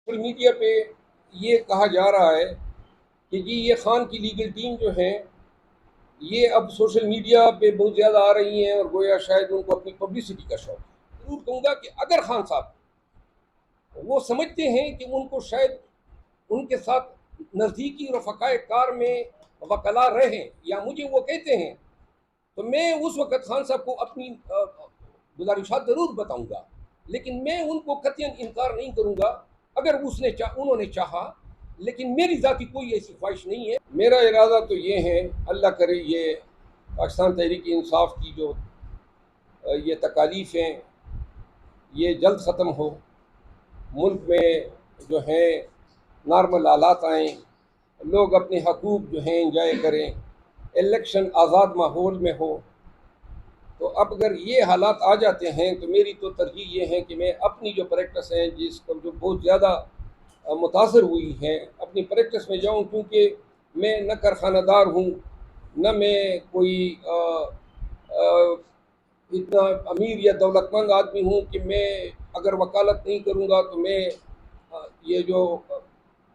Social media पे ये कहा जा रहा है कि जी ये खान की लीगल टीम जो है ये अब सोशल मीडिया पे बहुत ज़्यादा आ रही हैं और गोया शायद उनको अपनी पब्लिसिटी का शौक है। ज़रूर कहूँगा कि अगर खान साहब वो समझते हैं कि उनको शायद उनके साथ नज़दीकी रफ़क़ाए कार में वकला रहें या मुझे वो कहते हैं, तो मैं उस वक़्त खान साहब को अपनी गुज़ारिशात ज़रूर बताऊँगा, लेकिन मैं उनको कतईन इनकार नहीं करूँगा अगर उन्होंने चाहा। लेकिन मेरी ज़ाती कोई ऐसी ख्वाहिश नहीं है। मेरा इरादा तो ये है, अल्लाह करे ये पाकिस्तान तहरीक इंसाफ की जो ये तकालीफ हैं ये जल्द ख़त्म हो, मुल्क में जो है नॉर्मल हालात आएँ, लोग अपने हकूक़ जो हैं इंजॉय करें, इलेक्शन आज़ाद माहौल में हो। तो अब अगर ये हालात आ जाते हैं तो मेरी तो तरजीह ये है कि मैं अपनी जो प्रैक्टिस है जिसको जो बहुत ज़्यादा मुतासर हुई है अपनी प्रैक्टिस में जाऊँ, क्योंकि मैं न कारखानादार हूँ, न मैं कोई इतना अमीर या दौलतमंद आदमी हूँ कि मैं अगर वकालत नहीं करूँगा तो मैं ये जो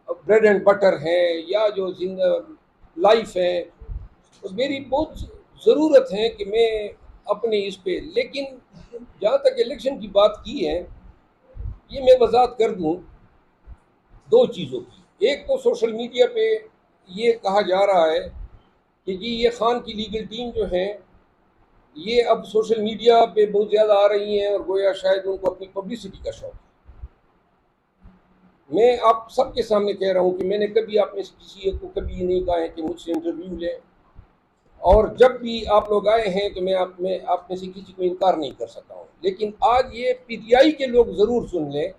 ब्रेड एंड बटर हैं या जो लाइफ है, तो मेरी बहुत ज़रूरत है कि मैं अपने इस पे। लेकिन जहाँ तक इलेक्शन की बात की है, ये मैं वजाहत कर दूँ दो चीज़ों की। एक तो सोशल मीडिया पे ये कहा जा रहा है कि जी ये खान की लीगल टीम जो है ये अब सोशल मीडिया पे बहुत ज़्यादा आ रही हैं और गोया शायद उनको अपनी पब्लिसिटी का शौक है। मैं आप सबके सामने कह रहा हूँ कि मैंने कभी आप में से किसी को कभी ये नहीं कहा है कि मुझसे इंटरव्यू लें, और जब भी आप लोग आए हैं तो मैं आप में से किसी को इनकार नहीं कर सकता हूँ। लेकिन आज ये पीटीआई के लोग ज़रूर सुन लें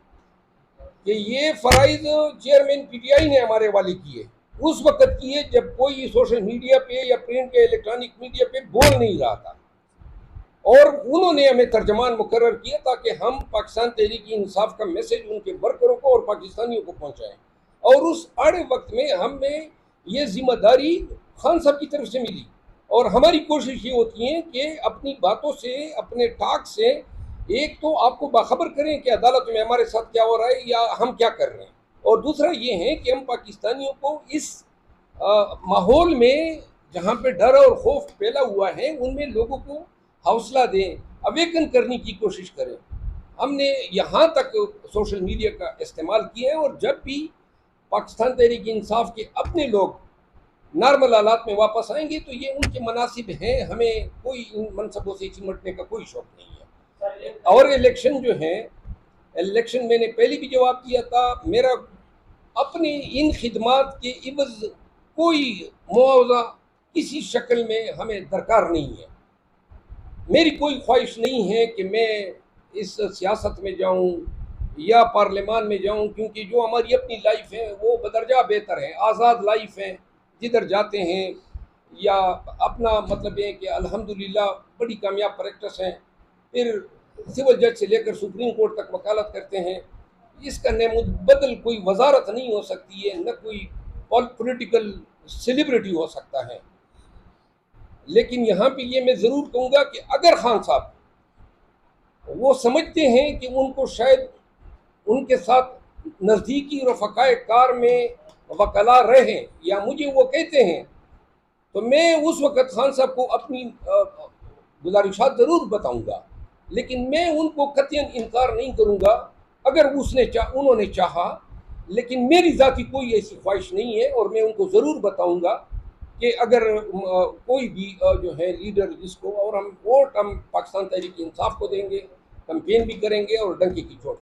कि ये फ़राइज़ चेयरमैन पीटीआई ने हमारे वाले किए, उस वक़्त किए जब कोई सोशल मीडिया पे या प्रिंट या इलेक्ट्रॉनिक मीडिया पे बोल नहीं रहा था, और उन्होंने हमें तर्जमान मुकर्रर किया ताकि हम पाकिस्तान तहरीक इंसाफ का मैसेज उनके वर्करों को और पाकिस्तानियों को पहुँचाएँ। और उस आड़े वक्त में हमें ये जिम्मेदारी खान साहब की तरफ से मिली, और हमारी कोशिश ये होती है कि अपनी बातों से, अपने टाक से एक तो आपको बाखबर करें कि अदालत में हमारे साथ क्या हो रहा है या हम क्या कर रहे हैं, और दूसरा ये है कि हम पाकिस्तानियों को इस माहौल में जहाँ पे डर और खौफ फैला हुआ है उनमें लोगों को हौसला दें, अवेकन करने की कोशिश करें। हमने यहाँ तक सोशल मीडिया का इस्तेमाल किया है, और जब भी पाकिस्तान तहरीक इंसाफ के अपने लोग नॉर्मल हालात में वापस आएंगे तो ये उनके मनासिब हैं, हमें कोई इन मनसबों से चिमटने का कोई शौक नहीं है। और इलेक्शन जो है, इलेक्शन मैंने पहले भी जवाब दिया था, मेरा अपनी इन खिदमात के इवज़ कोई मुआवजा किसी शक्ल में हमें दरकार नहीं है। मेरी कोई ख्वाहिश नहीं है कि मैं इस सियासत में जाऊं या पार्लियामान में जाऊं, क्योंकि जो हमारी अपनी लाइफ है वो बदरजा बेहतर है, आज़ाद लाइफ है, जिधर जाते हैं या अपना मतलब है कि अल्हम्दुलिल्लाह बड़ी कामयाब प्रैक्टिस है, फिर सिविल जज से लेकर सुप्रीम कोर्ट तक वकालत करते हैं। इसका नमुबदल कोई वजारत नहीं हो सकती है, न कोई पॉलिटिकल सेलिब्रिटी हो सकता है। लेकिन यहाँ पे ये मैं ज़रूर कहूँगा कि अगर खान साहब वो समझते हैं कि उनको शायद उनके साथ नज़दीकी रफ़क़ाए कार में वकला रहें या मुझे वो कहते हैं, तो मैं उस वक़्त खान साहब को अपनी गुज़ारिशात ज़रूर बताऊँगा, लेकिन मैं उनको कतईन इनकार नहीं करूँगा अगर उन्होंने चाहा। लेकिन मेरी ज़ाती कोई ऐसी ख्वाहिश नहीं है, और मैं उनको ज़रूर बताऊँगा कि अगर कोई भी जो है लीडर जिसको, और हम वोट हम पाकिस्तान तहरीक इंसाफ को देंगे, कैंपेन भी करेंगे और डंके की चोट